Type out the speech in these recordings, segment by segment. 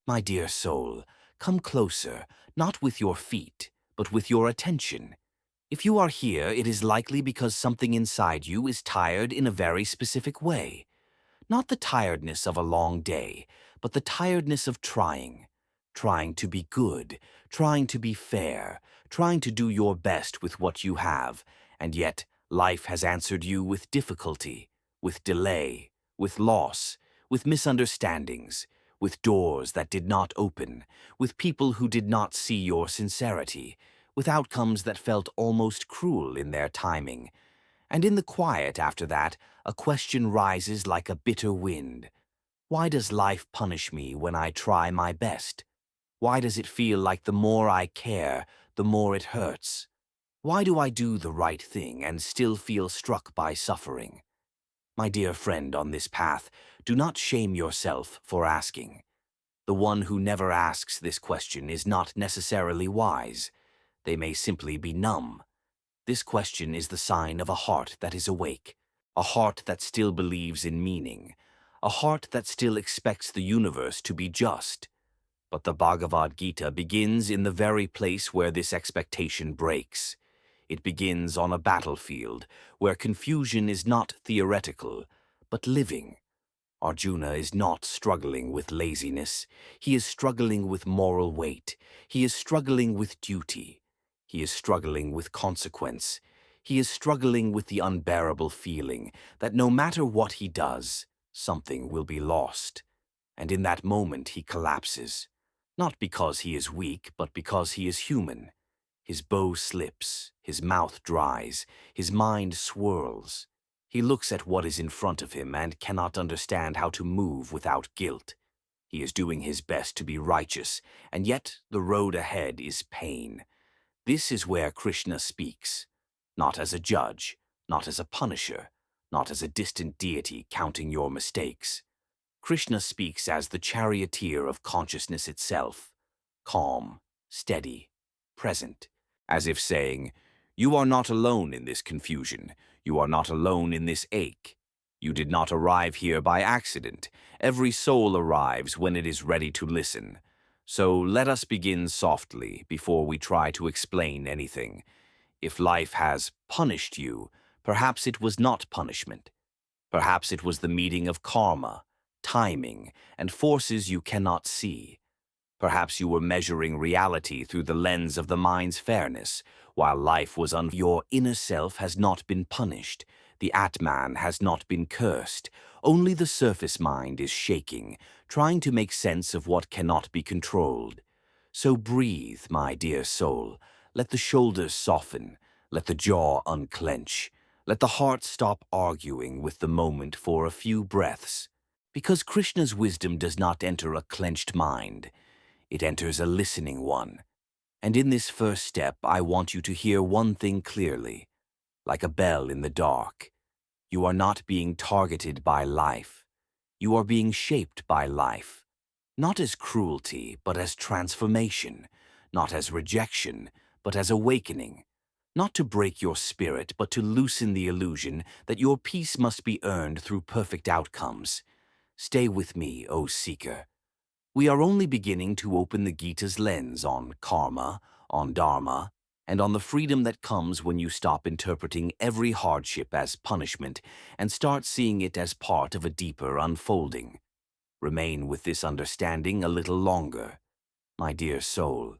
My dear soul, come closer, not with your feet, but with your attention. If you are here, it is likely because something inside you is tired in a very specific way. Not the tiredness of a long day, but the tiredness of trying. Trying to be good, trying to be fair, trying to do your best with what you have, and yet life has answered you with difficulty, with delay, with loss, with misunderstandings, with doors that did not open, with people who did not see your sincerity, with outcomes that felt almost cruel in their timing. And in the quiet after that, a question rises like a bitter wind. Why does life punish me when I try my best? Why does it feel like the more I care, the more it hurts? Why do I do the right thing and still feel struck by suffering? My dear friend on this path, do not shame yourself for asking. The one who never asks this question is not necessarily wise. They may simply be numb. This question is the sign of a heart that is awake, a heart that still believes in meaning, a heart that still expects the universe to be just. But the Bhagavad Gita begins in the very place where this expectation breaks. It begins on a battlefield where confusion is not theoretical, but living. Arjuna is not struggling with laziness. He is struggling with moral weight. He is struggling with duty. He is struggling with consequence. He is struggling with the unbearable feeling that no matter what he does, something will be lost. And in that moment he collapses, not because he is weak, but because he is human. His bow slips, his mouth dries, his mind swirls. He looks at what is in front of him and cannot understand how to move without guilt. He is doing his best to be righteous, and yet the road ahead is pain. This is where Krishna speaks, not as a judge, not as a punisher, not as a distant deity counting your mistakes. Krishna speaks as the charioteer of consciousness itself, calm, steady, present, as if saying, "You are not alone in this confusion. You are not alone in this ache. You did not arrive here by accident. Every soul arrives when it is ready to listen. So let us begin softly before we try to explain anything. If life has punished you, perhaps it was not punishment. Perhaps it was the meeting of karma, timing, and forces you cannot see. Perhaps you were measuring reality through the lens of the mind's fairness, while life was your inner self has not been punished, the Atman has not been cursed, only the surface mind is shaking, trying to make sense of what cannot be controlled. So breathe, my dear soul, let the shoulders soften, let the jaw unclench, let the heart stop arguing with the moment for a few breaths. Because Krishna's wisdom does not enter a clenched mind, it enters a listening one. And in this first step, I want you to hear one thing clearly, like a bell in the dark. You are not being targeted by life. You are being shaped by life. Not as cruelty, but as transformation. Not as rejection, but as awakening. Not to break your spirit, but to loosen the illusion that your peace must be earned through perfect outcomes. Stay with me, O seeker. We are only beginning to open the Gita's lens on karma, on dharma, and on the freedom that comes when you stop interpreting every hardship as punishment and start seeing it as part of a deeper unfolding. Remain with this understanding a little longer. My dear soul,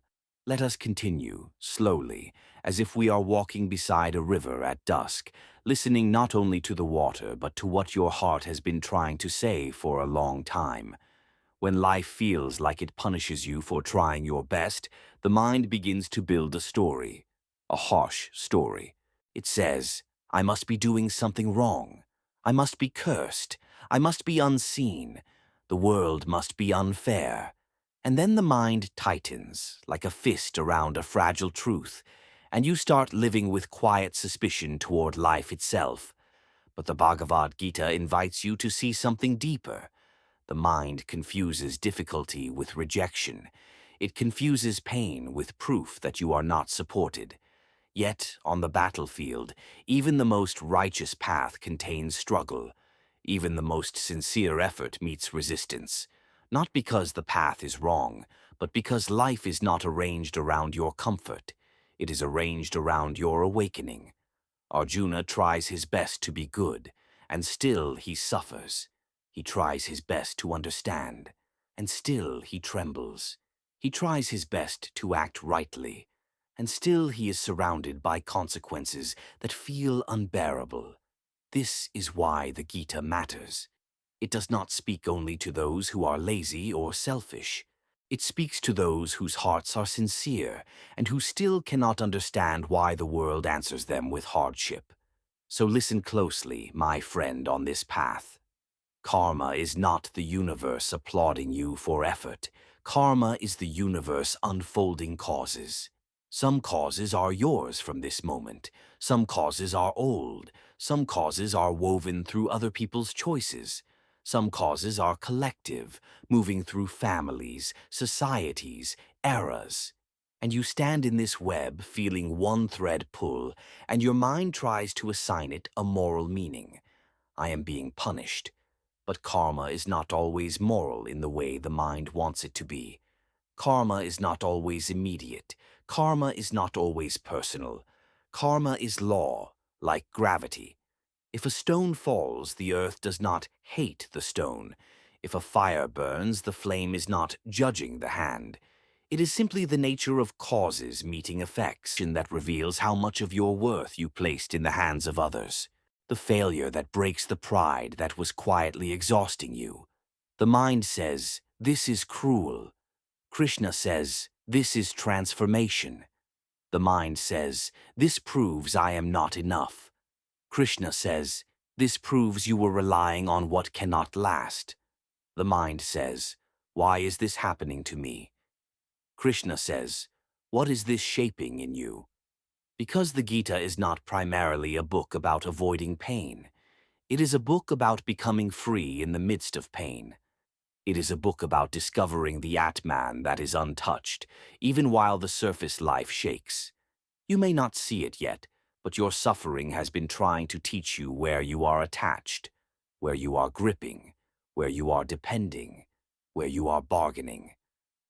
let us continue, slowly, as if we are walking beside a river at dusk, listening not only to the water but to what your heart has been trying to say for a long time. When life feels like it punishes you for trying your best, the mind begins to build a story, a harsh story. It says, I must be doing something wrong. I must be cursed. I must be unseen. The world must be unfair. And then the mind tightens, like a fist around a fragile truth, and you start living with quiet suspicion toward life itself. But the Bhagavad Gita invites you to see something deeper. The mind confuses difficulty with rejection. It confuses pain with proof that you are not supported. Yet, on the battlefield, even the most righteous path contains struggle. Even the most sincere effort meets resistance. Not because the path is wrong, but because life is not arranged around your comfort. It is arranged around your awakening. Arjuna tries his best to be good, and still he suffers. He tries his best to understand, and still he trembles. He tries his best to act rightly, and still he is surrounded by consequences that feel unbearable. This is why the Gita matters. It does not speak only to those who are lazy or selfish. It speaks to those whose hearts are sincere and who still cannot understand why the world answers them with hardship. So listen closely, my friend, on this path. Karma is not the universe applauding you for effort. Karma is the universe unfolding causes. Some causes are yours from this moment. Some causes are old. Some causes are woven through other people's choices. Some causes are collective, moving through families, societies, eras. And you stand in this web feeling one thread pull, and your mind tries to assign it a moral meaning. I am being punished. But karma is not always moral in the way the mind wants it to be. Karma is not always immediate. Karma is not always personal. Karma is law, like gravity. If a stone falls, the earth does not hate the stone. If a fire burns, the flame is not judging the hand. It is simply the nature of causes meeting effects that reveals how much of your worth you placed in the hands of others. The failure that breaks the pride that was quietly exhausting you. The mind says, "This is cruel." Krishna says, "This is transformation." The mind says, "This proves I am not enough." Krishna says, "This proves you were relying on what cannot last." The mind says, "Why is this happening to me?" Krishna says, "What is this shaping in you?" Because the Gita is not primarily a book about avoiding pain. It is a book about becoming free in the midst of pain. It is a book about discovering the Atman that is untouched, even while the surface life shakes. You may not see it yet, but your suffering has been trying to teach you where you are attached, where you are gripping, where you are depending, where you are bargaining.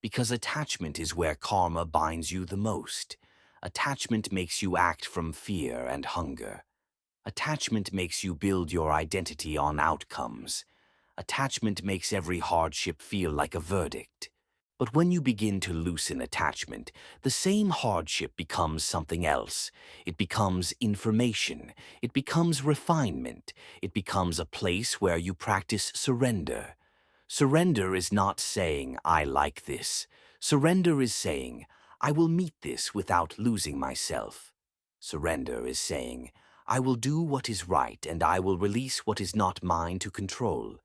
Because attachment is where karma binds you the most. Attachment makes you act from fear and hunger. Attachment makes you build your identity on outcomes. Attachment makes every hardship feel like a verdict. But when you begin to loosen attachment, the same hardship becomes something else. It becomes information. It becomes refinement. It becomes a place where you practice surrender. Surrender is not saying, "I like this." Surrender is saying, "I will meet this without losing myself." Surrender is saying, "I will do what is right and I will release what is not mine to control."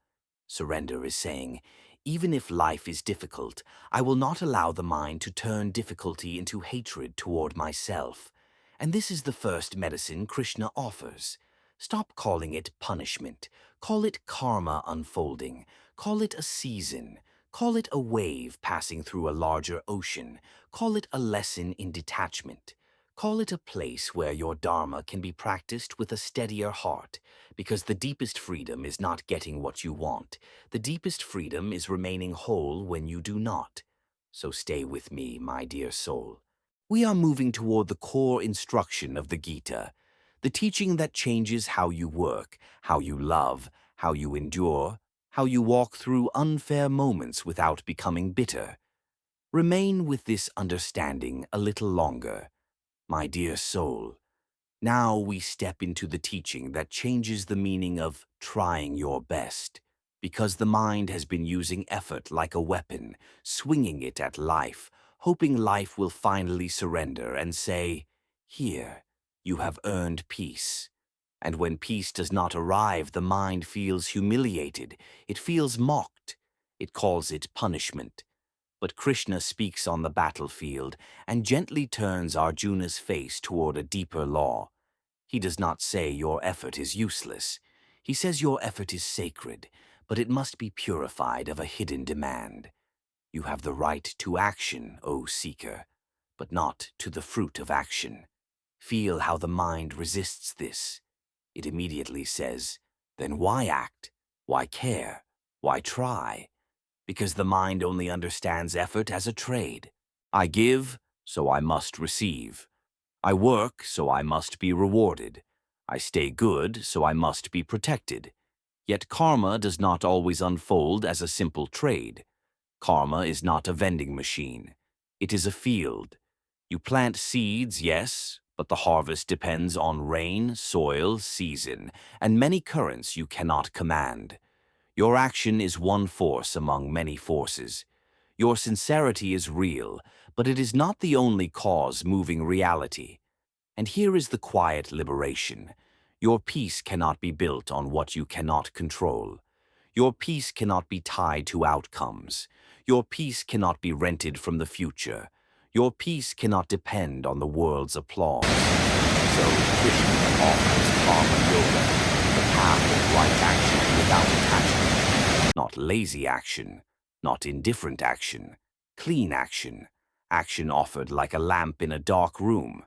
Surrender is saying, "Even if life is difficult, I will not allow the mind to turn difficulty into hatred toward myself." And this is the first medicine Krishna offers. Stop calling it punishment. Call it karma unfolding. Call it a season. Call it a wave passing through a larger ocean. Call it a lesson in detachment. Call it a place where your dharma can be practiced with a steadier heart, because the deepest freedom is not getting what you want. The deepest freedom is remaining whole when you do not. So stay with me, my dear soul. We are moving toward the core instruction of the Gita, the teaching that changes how you work, how you love, how you endure, how you walk through unfair moments without becoming bitter. Remain with this understanding a little longer, my dear soul. Now we step into the teaching that changes the meaning of trying your best, because the mind has been using effort like a weapon, swinging it at life, hoping life will finally surrender and say, "Here, you have earned peace." And when peace does not arrive, the mind feels humiliated. It feels mocked. It calls it punishment. But Krishna speaks on the battlefield and gently turns Arjuna's face toward a deeper law. He does not say your effort is useless. He says your effort is sacred, but it must be purified of a hidden demand. You have the right to action, O seeker, but not to the fruit of action. Feel how the mind resists this. It immediately says, "Then why act? Why care? Why try?" Because the mind only understands effort as a trade. I give, so I must receive. I work, so I must be rewarded. I stay good, so I must be protected. Yet karma does not always unfold as a simple trade. Karma is not a vending machine. It is a field. You plant seeds, yes, but the harvest depends on rain, soil, season, and many currents you cannot command. Your action is one force among many forces. Your sincerity is real, but it is not the only cause moving reality. And here is the quiet liberation. Your peace cannot be built on what you cannot control. Your peace cannot be tied to outcomes. Your peace cannot be rented from the future. Your peace cannot depend on the world's applause. So Krishna offers karma yoga, the path of right action without attachment. Not lazy action, not indifferent action, clean action, action offered like a lamp in a dark room,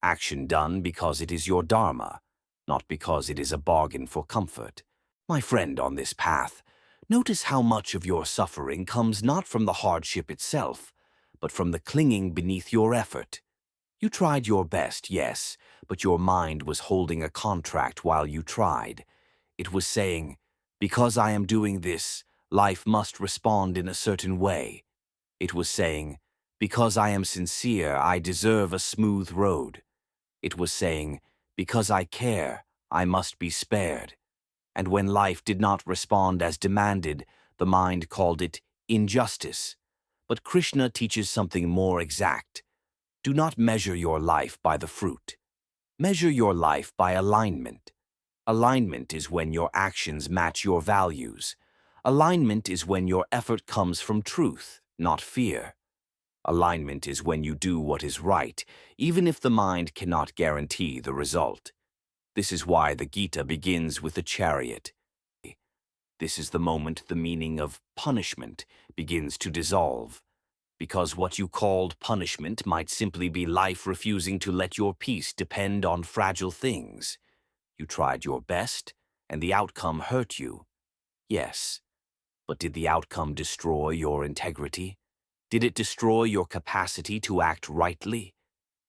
action done because it is your dharma, not because it is a bargain for comfort. My friend on this path, notice how much of your suffering comes not from the hardship itself, but from the clinging beneath your effort. You tried your best, yes, but your mind was holding a contract while you tried. It was saying, because I am doing this, life must respond in a certain way. It was saying, because I am sincere, I deserve a smooth road. It was saying, because I care, I must be spared. And when life did not respond as demanded, the mind called it injustice. But Krishna teaches something more exact. Do not measure your life by the fruit. Measure your life by alignment. Alignment is when your actions match your values. Alignment is when your effort comes from truth, not fear. Alignment is when you do what is right, even if the mind cannot guarantee the result. This is why the Gita begins with a chariot. This is the moment the meaning of punishment begins to dissolve, because what you called punishment might simply be life refusing to let your peace depend on fragile things. You tried your best, and the outcome hurt you. Yes, but did the outcome destroy your integrity? Did it destroy your capacity to act rightly?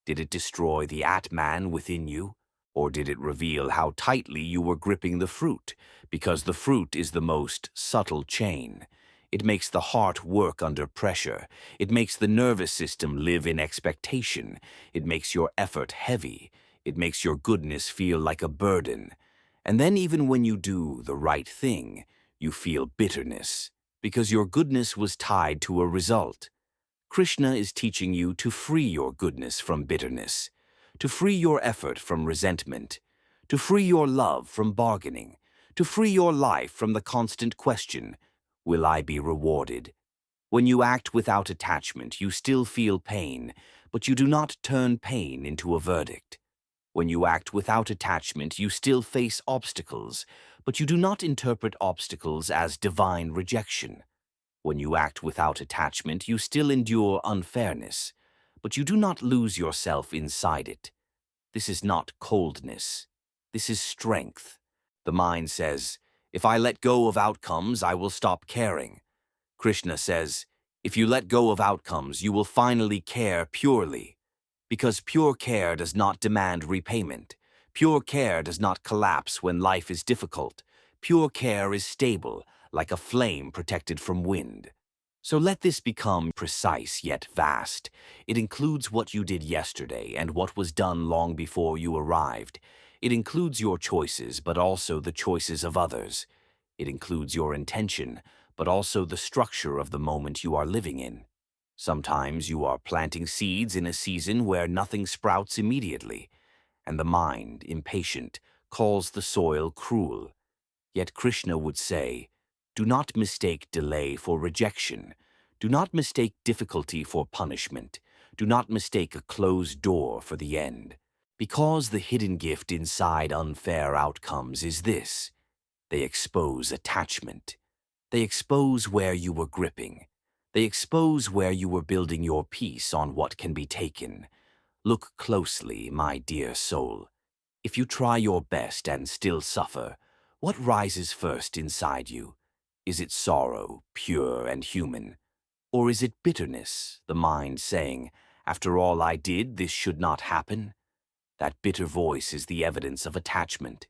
Did it destroy the Atman within you? Or did it reveal how tightly you were gripping the fruit? Because the fruit is the most subtle chain. It makes the heart work under pressure. It makes the nervous system live in expectation. It makes your effort heavy. It makes your goodness feel like a burden. And then even when you do the right thing, you feel bitterness, because your goodness was tied to a result. Krishna is teaching you to free your goodness from bitterness, to free your effort from resentment, to free your love from bargaining, to free your life from the constant question, will I be rewarded? When you act without attachment, you still feel pain, but you do not turn pain into a verdict. When you act without attachment, you still face obstacles, but you do not interpret obstacles as divine rejection. When you act without attachment, you still endure unfairness, but you do not lose yourself inside it. This is not coldness. This is strength. The mind says, if I let go of outcomes, I will stop caring. Krishna says, if you let go of outcomes, you will finally care purely. Because pure care does not demand repayment. Pure care does not collapse when life is difficult. Pure care is stable, like a flame protected from wind. So let this become precise yet vast. It includes what you did yesterday and what was done long before you arrived. It includes your choices, but also the choices of others. It includes your intention, but also the structure of the moment you are living in. Sometimes you are planting seeds in a season where nothing sprouts immediately, and the mind, impatient, calls the soil cruel. Yet Krishna would say, do not mistake delay for rejection. Do not mistake difficulty for punishment. Do not mistake a closed door for the end. Because the hidden gift inside unfair outcomes is this: they expose attachment. They expose where you were gripping. They expose where you were building your peace on what can be taken. Look closely, my dear soul. If you try your best and still suffer, what rises first inside you? Is it sorrow, pure and human? Or is it bitterness, the mind saying, "After all I did, this should not happen"? That bitter voice is the evidence of attachment.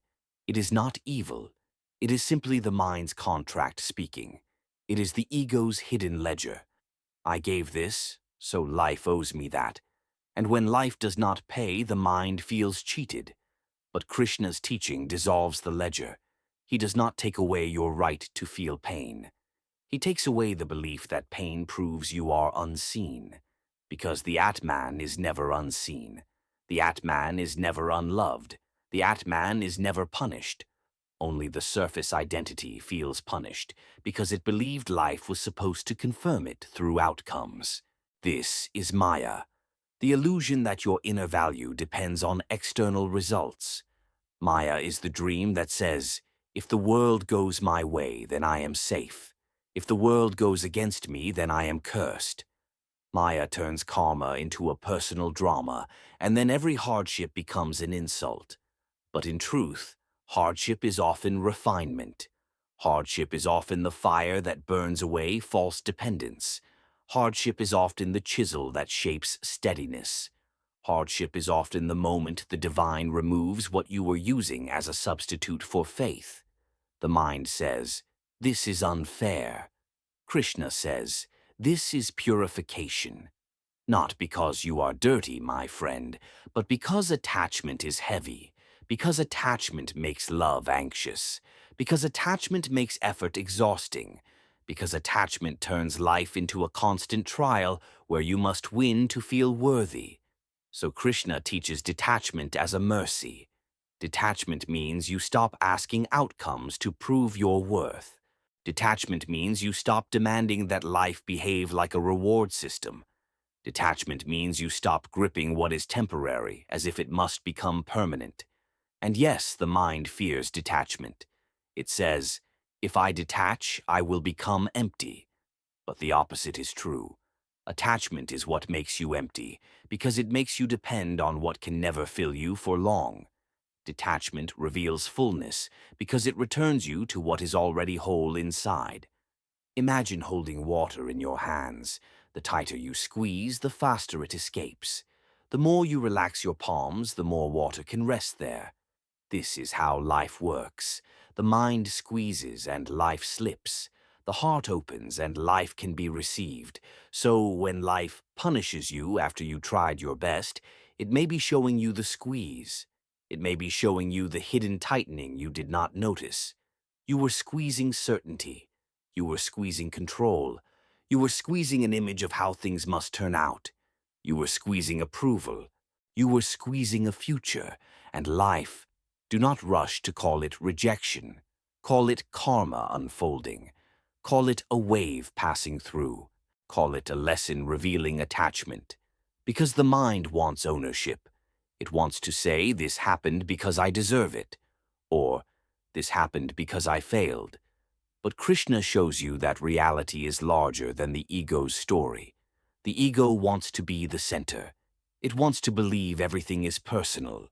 It is not evil. It is simply the mind's contract speaking. It is the ego's hidden ledger. I gave this, so life owes me that. And when life does not pay, the mind feels cheated. But Krishna's teaching dissolves the ledger. He does not take away your right to feel pain. He takes away the belief that pain proves you are unseen, because the Atman is never unseen. The Atman is never unloved. The Atman is never punished. Only the surface identity feels punished, because it believed life was supposed to confirm it through outcomes. This is Maya, the illusion that your inner value depends on external results. Maya is the dream that says, if the world goes my way, then I am safe. If the world goes against me, then I am cursed. Maya turns karma into a personal drama, and then every hardship becomes an insult. But in truth, hardship is often refinement. Hardship is often the fire that burns away false dependence. Hardship is often the chisel that shapes steadiness. Hardship is often the moment the divine removes what you were using as a substitute for faith. The mind says, "This is unfair." Krishna says, "This is purification." Not because you are dirty, my friend, but because attachment is heavy, because attachment makes love anxious, because attachment makes effort exhausting, because attachment turns life into a constant trial where you must win to feel worthy. So Krishna teaches detachment as a mercy. Detachment means you stop asking outcomes to prove your worth. Detachment means you stop demanding that life behave like a reward system. Detachment means you stop gripping what is temporary as if it must become permanent. And yes, the mind fears detachment. It says, "If I detach, I will become empty." But the opposite is true. Attachment is what makes you empty, because it makes you depend on what can never fill you for long. Detachment reveals fullness, because it returns you to what is already whole inside. Imagine holding water in your hands. The tighter you squeeze, the faster it escapes. The more you relax your palms, the more water can rest there. This is how life works. The mind squeezes and life slips. The heart opens and life can be received. So when life punishes you after you tried your best, it may be showing you the squeeze. It may be showing you the hidden tightening you did not notice. You were squeezing certainty. You were squeezing control. You were squeezing an image of how things must turn out. You were squeezing approval. You were squeezing a future and life. Do not rush to call it rejection. Call it karma unfolding. Call it a wave passing through. Call it a lesson revealing attachment. Because the mind wants ownership. It wants to say, "This happened because I deserve it," or "This happened because I failed." But Krishna shows you that reality is larger than the ego's story. The ego wants to be the center. It wants to believe everything is personal.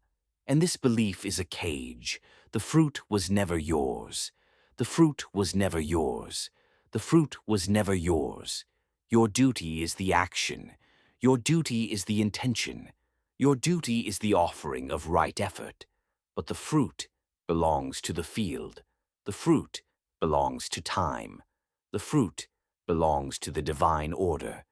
And this belief is a cage. The fruit was never yours. The fruit was never yours. The fruit was never yours. Your duty is the action. Your duty is the intention. Your duty is the offering of right effort. But the fruit belongs to the field. The fruit belongs to time. The fruit belongs to the divine order.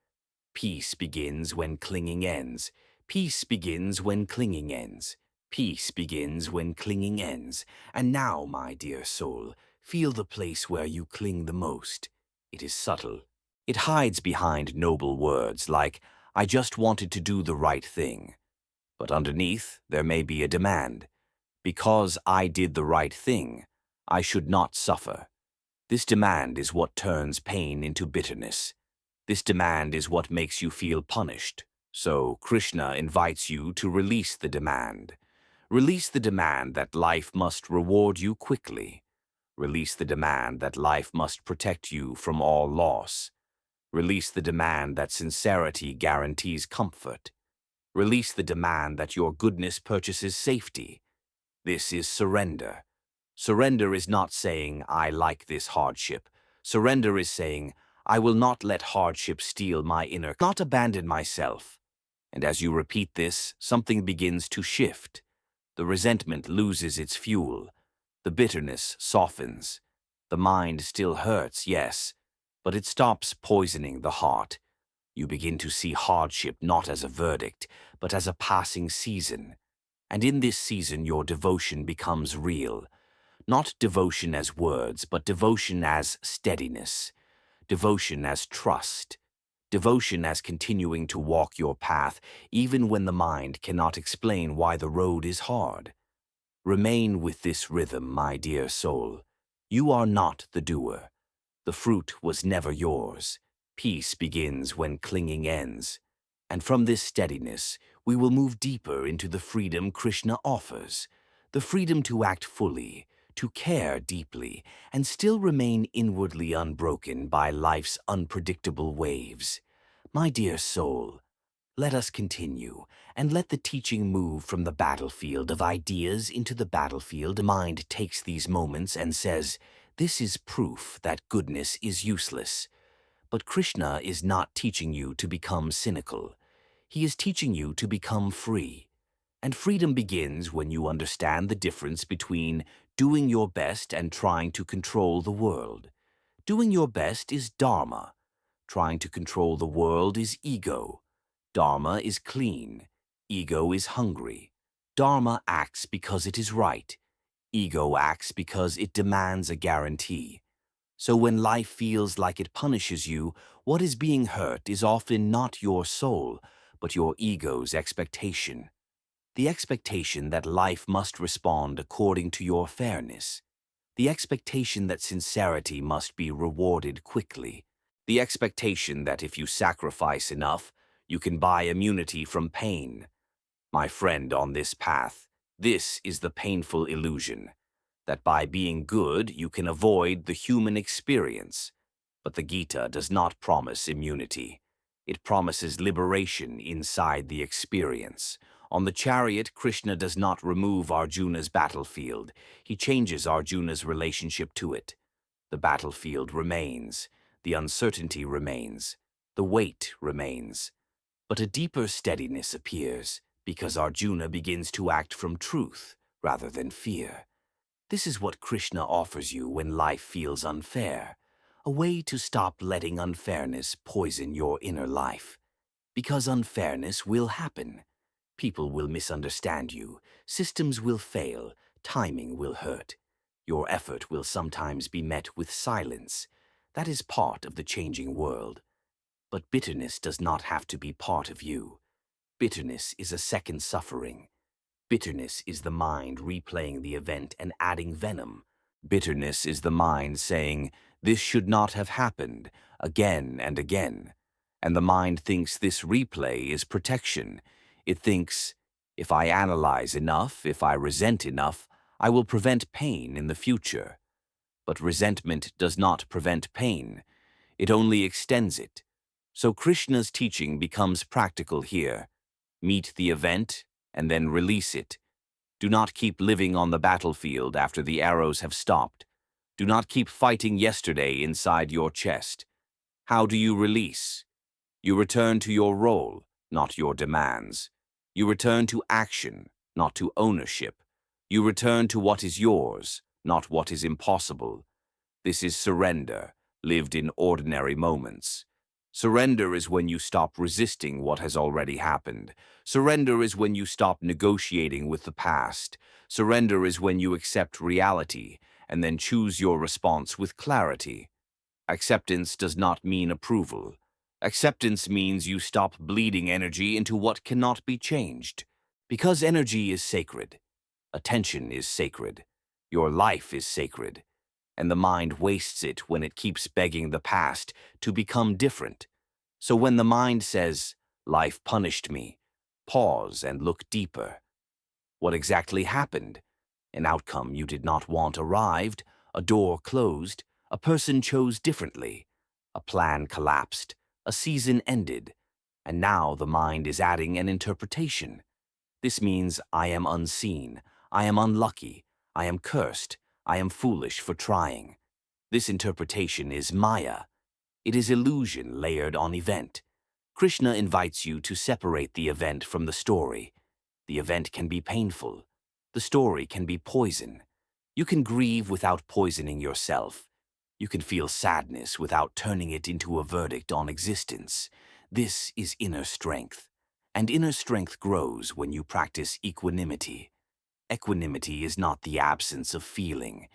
Peace begins when clinging ends. Peace begins when clinging ends. Peace begins when clinging ends. And now, my dear soul, feel the place where you cling the most. It is subtle. It hides behind noble words like, "I just wanted to do the right thing." But underneath, there may be a demand. Because I did the right thing, I should not suffer. This demand is what turns pain into bitterness. This demand is what makes you feel punished. So Krishna invites you to release the demand. Release the demand that life must reward you quickly. Release the demand that life must protect you from all loss. Release the demand that sincerity guarantees comfort. Release the demand that your goodness purchases safety. This is surrender. Surrender is not saying, "I like this hardship." Surrender is saying, I will not let hardship steal my inner, not abandon myself. And as you repeat this, something begins to shift. The resentment loses its fuel. The bitterness softens. The mind still hurts, yes, but it stops poisoning the heart. You begin to see hardship not as a verdict, but as a passing season. And in this season, your devotion becomes real. Not devotion as words, but devotion as steadiness. Devotion as trust. Devotion as continuing to walk your path, even when the mind cannot explain why the road is hard. Remain with this rhythm, my dear soul. You are not the doer. The fruit was never yours. Peace begins when clinging ends. And from this steadiness, we will move deeper into the freedom Krishna offers. The freedom to act fully, to care deeply, and still remain inwardly unbroken by life's unpredictable waves. My dear soul, let us continue, and let the teaching move from the battlefield of ideas into the battlefield. Mind takes these moments and says, this is proof that goodness is useless. But Krishna is not teaching you to become cynical. He is teaching you to become free. And freedom begins when you understand the difference between doing your best and trying to control the world. Doing your best is dharma. Trying to control the world is ego. Dharma is clean. Ego is hungry. Dharma acts because it is right. Ego acts because it demands a guarantee. So when life feels like it punishes you, what is being hurt is often not your soul, but your ego's expectation. The expectation that life must respond according to your fairness. The expectation that sincerity must be rewarded quickly. The expectation that if you sacrifice enough, you can buy immunity from pain. My friend, on this path, this is the painful illusion, that by being good you can avoid the human experience. But the Gita does not promise immunity. It promises liberation inside the experience. On the chariot, Krishna does not remove Arjuna's battlefield. He changes Arjuna's relationship to it. The battlefield remains. The uncertainty remains. The weight remains. But a deeper steadiness appears, because Arjuna begins to act from truth rather than fear. This is what Krishna offers you when life feels unfair, a way to stop letting unfairness poison your inner life. Because unfairness will happen. People will misunderstand you, systems will fail, timing will hurt. Your effort will sometimes be met with silence. That is part of the changing world. But bitterness does not have to be part of you. Bitterness is a second suffering. Bitterness is the mind replaying the event and adding venom. Bitterness is the mind saying, this should not have happened, again and again. And the mind thinks this replay is protection. It thinks, if I analyze enough, if I resent enough, I will prevent pain in the future. But resentment does not prevent pain. It only extends it. So Krishna's teaching becomes practical here. Meet the event and then release it. Do not keep living on the battlefield after the arrows have stopped. Do not keep fighting yesterday inside your chest. How do you release? You return to your role, not your demands. You return to action, not to ownership. You return to what is yours, not what is impossible. This is surrender, lived in ordinary moments. Surrender is when you stop resisting what has already happened. Surrender is when you stop negotiating with the past. Surrender is when you accept reality and then choose your response with clarity. Acceptance does not mean approval. Acceptance means you stop bleeding energy into what cannot be changed. Because energy is sacred. Attention is sacred. Your life is sacred. And the mind wastes it when it keeps begging the past to become different. So when the mind says, life punished me, pause and look deeper. What exactly happened? An outcome you did not want arrived, a door closed, a person chose differently, a plan collapsed, a season ended, and now the mind is adding an interpretation. This means I am unseen, I am unlucky, I am cursed, I am foolish for trying. This interpretation is Maya. It is illusion layered on event. Krishna invites you to separate the event from the story. The event can be painful. The story can be poison. You can grieve without poisoning yourself. You can feel sadness without turning it into a verdict on existence. This is inner strength. And inner strength grows when you practice equanimity. Equanimity is not the absence of feeling.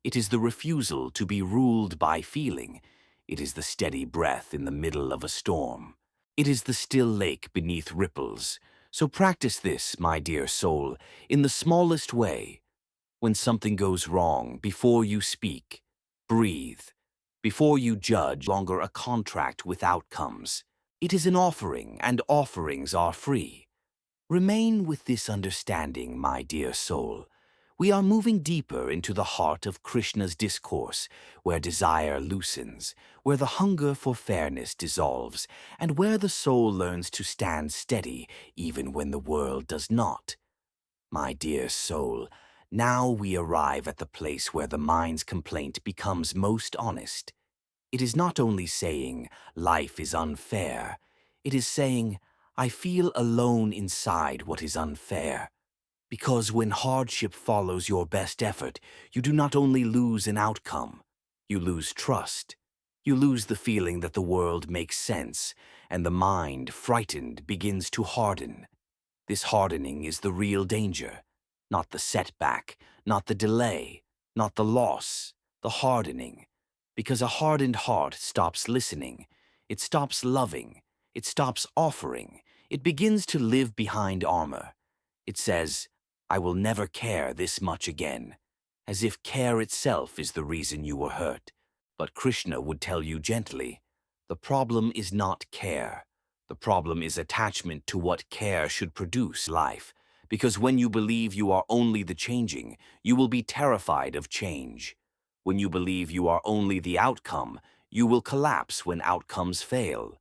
It is the refusal to be ruled by feeling. It is the steady breath in the middle of a storm. It is the still lake beneath ripples. So practice this, my dear soul, in the smallest way. When something goes wrong, before you speak, breathe. Before you judge, longer a contract with outcomes. It is an offering, and offerings are free. Remain with this understanding, my dear soul. We are moving deeper into the heart of Krishna's discourse, where desire loosens, where the hunger for fairness dissolves, and where the soul learns to stand steady even when the world does not. My dear soul, now we arrive at the place where the mind's complaint becomes most honest. It is not only saying, life is unfair. It is saying, I feel alone inside what is unfair. Because when hardship follows your best effort, you do not only lose an outcome, you lose trust. You lose the feeling that the world makes sense, and the mind, frightened, begins to harden. This hardening is the real danger, not the setback, not the delay, not the loss, the hardening. Because a hardened heart stops listening, it stops loving, it stops offering, it begins to live behind armor. It says, I will never care this much again, as if care itself is the reason you were hurt. But Krishna would tell you gently, the problem is not care. The problem is attachment to what care should produce life. Because when you believe you are only the changing, you will be terrified of change. When you believe you are only the outcome, you will collapse when outcomes fail.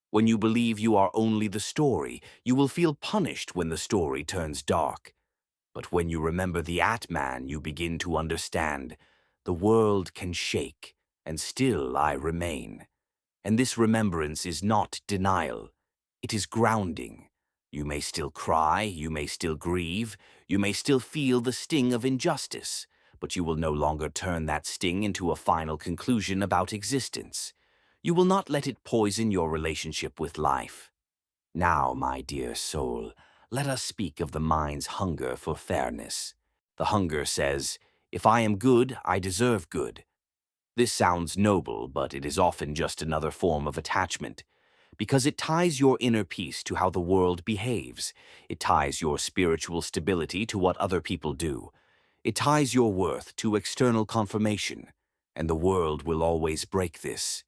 When you believe you are only the story, you will feel punished when the story turns dark. But when you remember the Atman, you begin to understand, the world can shake, and still I remain. And this remembrance is not denial. It is grounding. You may still cry, you may still grieve, you may still feel the sting of injustice, but you will no longer turn that sting into a final conclusion about existence. You will not let it poison your relationship with life. Now, my dear soul, let us speak of the mind's hunger for fairness. The hunger says, if I am good, I deserve good. This sounds noble, but it is often just another form of attachment. Because it ties your inner peace to how the world behaves. It ties your spiritual stability to what other people do. It ties your worth to external confirmation. And the world will always break this.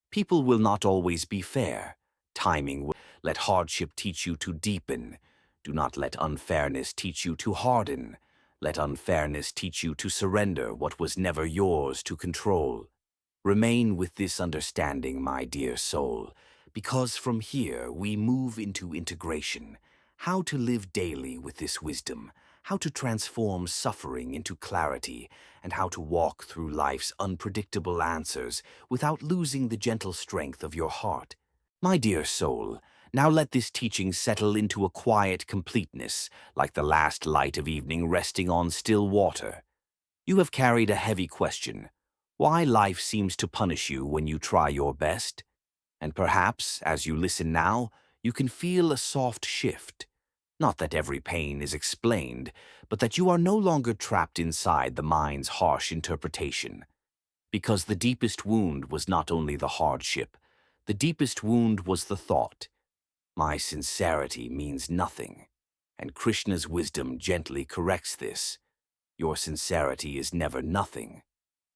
People will not always be fair. Timing will let hardship teach you to deepen. Do not let unfairness teach you to harden. Let unfairness teach you to surrender what was never yours to control. Remain with this understanding, my dear soul, because from here we move into integration. How to live daily with this wisdom, how to transform suffering into clarity, and how to walk through life's unpredictable answers without losing the gentle strength of your heart. My dear soul, now let this teaching settle into a quiet completeness, like the last light of evening resting on still water. You have carried a heavy question, why life seems to punish you when you try your best. And perhaps, as you listen now, you can feel a soft shift. Not that every pain is explained, but that you are no longer trapped inside the mind's harsh interpretation. Because the deepest wound was not only the hardship, the deepest wound was the thought, my sincerity means nothing. And Krishna's wisdom gently corrects this. Your sincerity is never nothing.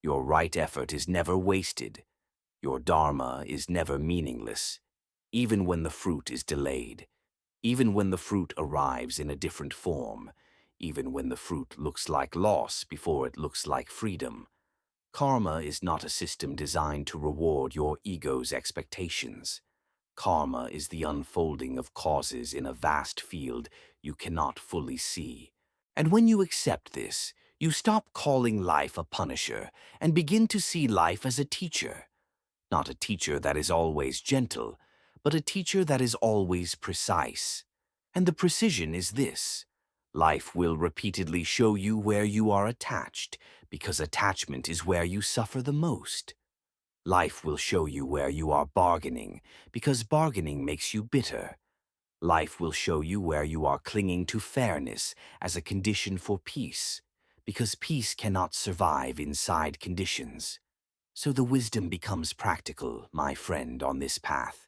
Your right effort is never wasted. Your dharma is never meaningless, even when the fruit is delayed, even when the fruit arrives in a different form, even when the fruit looks like loss before it looks like freedom. Karma is not a system designed to reward your ego's expectations. Karma is the unfolding of causes in a vast field you cannot fully see. And when you accept this, You stop calling life a punisher and begin to see life as a teacher. Not a teacher that is always gentle, but a teacher that is always precise. And the precision is this: life will repeatedly show you where you are attached, because attachment is where you suffer the most. Life will show you where you are bargaining, because bargaining makes you bitter. Life will show you where you are clinging to fairness as a condition for peace, because peace cannot survive inside conditions. So the wisdom becomes practical, my friend, on this path.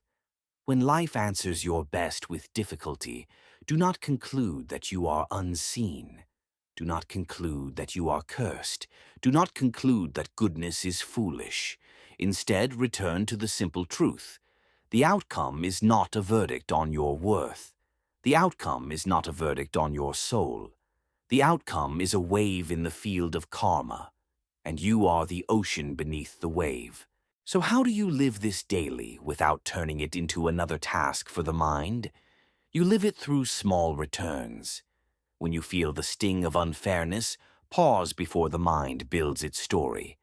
When life answers your best with difficulty, do not conclude that you are unseen. Do not conclude that you are cursed. Do not conclude that goodness is foolish. Instead, return to the simple truth. The outcome is not a verdict on your worth. The outcome is not a verdict on your soul. The outcome is a wave in the field of karma, and you are the ocean beneath the wave. So how do you live this daily without turning it into another task for the mind? You live it through small returns. When you feel the sting of unfairness, pause before the mind builds its story.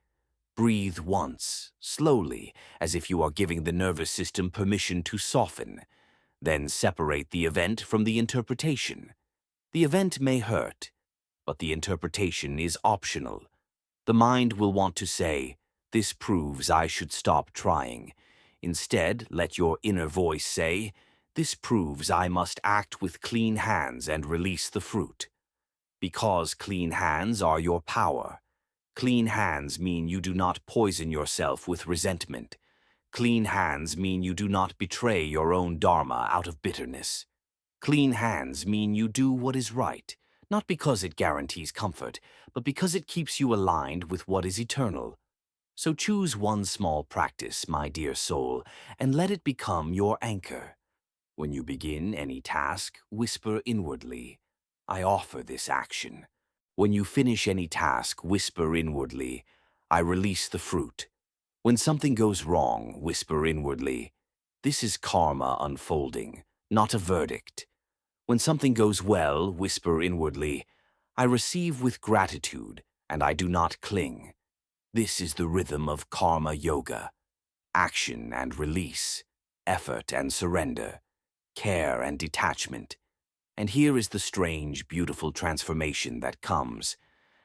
Breathe once, slowly, as if you are giving the nervous system permission to soften. Then separate the event from the interpretation. The event may hurt, but the interpretation is optional. The mind will want to say, "This proves I should stop trying." Instead, let your inner voice say, "This proves I must act with clean hands and release the fruit." Because clean hands are your power. Clean hands mean you do not poison yourself with resentment. Clean hands mean you do not betray your own dharma out of bitterness. Clean hands mean you do what is right, not because it guarantees comfort, but because it keeps you aligned with what is eternal. So choose one small practice, my dear soul, and let it become your anchor. When you begin any task, whisper inwardly, "I offer this action." When you finish any task, whisper inwardly, "I release the fruit." When something goes wrong, whisper inwardly, "This is karma unfolding, not a verdict." When something goes well, whisper inwardly, "I receive with gratitude, and I do not cling." This is the rhythm of karma yoga: action and release, effort and surrender, care and detachment. And here is the strange, beautiful transformation that comes.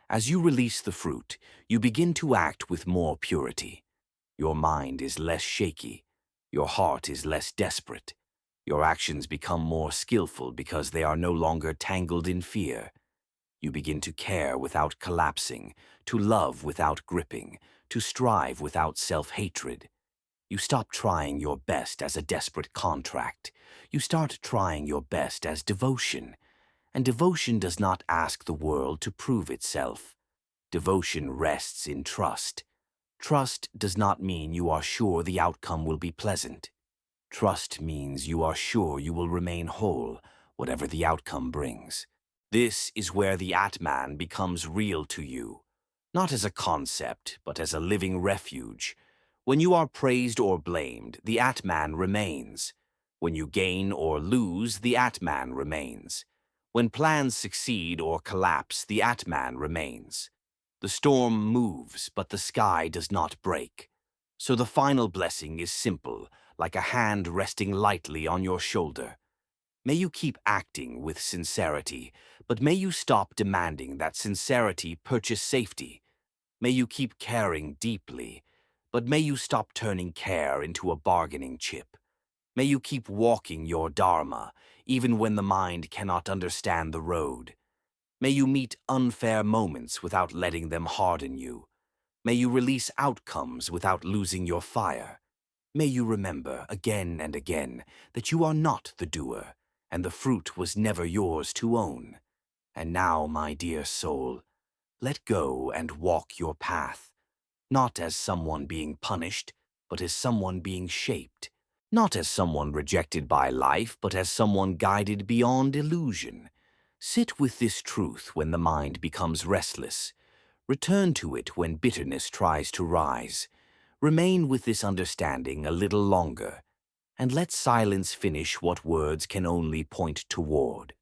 As you release the fruit, you begin to act with more purity. Your mind is less shaky. Your heart is less desperate. Your actions become more skillful because they are no longer tangled in fear. You begin to care without collapsing, to love without gripping, to strive without self-hatred. You stop trying your best as a desperate contract. You start trying your best as devotion. And devotion does not ask the world to prove itself. Devotion rests in trust. Trust does not mean you are sure the outcome will be pleasant. Trust means you are sure you will remain whole, whatever the outcome brings. This is where the Atman becomes real to you, not as a concept, but as a living refuge. When you are praised or blamed, the Atman remains. When you gain or lose, the Atman remains. When plans succeed or collapse, the Atman remains. The storm moves, but the sky does not break. So the final blessing is simple, like a hand resting lightly on your shoulder. May you keep acting with sincerity, but may you stop demanding that sincerity purchase safety. May you keep caring deeply, but may you stop turning care into a bargaining chip. May you keep walking your dharma, even when the mind cannot understand the road. May you meet unfair moments without letting them harden you. May you release outcomes without losing your fire. May you remember again and again that you are not the doer, and the fruit was never yours to own. And now, my dear soul, let go and walk your path, not as someone being punished, but as someone being shaped. Not as someone rejected by life, but as someone guided beyond illusion. Sit with this truth when the mind becomes restless. Return to it when bitterness tries to rise. Remain with this understanding a little longer, and let silence finish what words can only point toward.